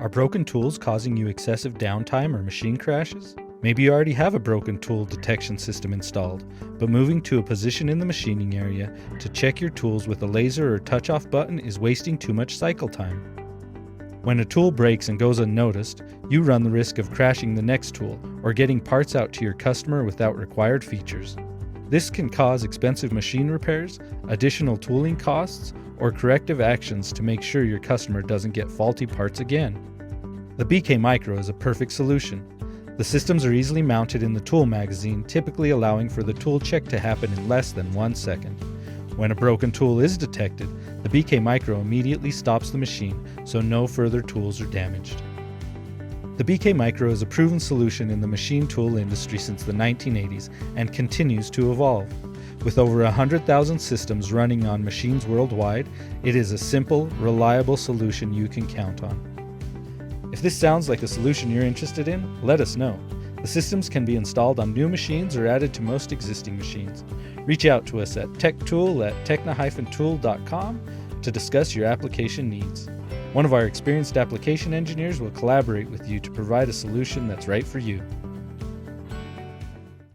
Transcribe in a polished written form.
Are broken tools causing you excessive downtime or machine crashes? Maybe you already have a broken tool detection system installed, but moving to a position in the machining area to check your tools with a laser or touch-off button is wasting too much cycle time. When a tool breaks and goes unnoticed, you run the risk of crashing the next tool or getting parts out to your customer without required features. This can cause expensive machine repairs, additional tooling costs, or corrective actions to make sure your customer doesn't get faulty parts again. The BK Mikro is a perfect solution. The systems are easily mounted in the tool magazine, typically allowing for the tool check to happen in less than 1 second. When a broken tool is detected, the BK Mikro immediately stops the machine so no further tools are damaged. The BK Mikro is a proven solution in the machine tool industry since the 1980s and continues to evolve. With over 100,000 systems running on machines worldwide, it is a simple, reliable solution you can count on. If this sounds like a solution you're interested in, let us know. The systems can be installed on new machines or added to most existing machines. Reach out to us at techtool@techna-tool.com to discuss your application needs. One of our experienced application engineers will collaborate with you to provide a solution that's right for you.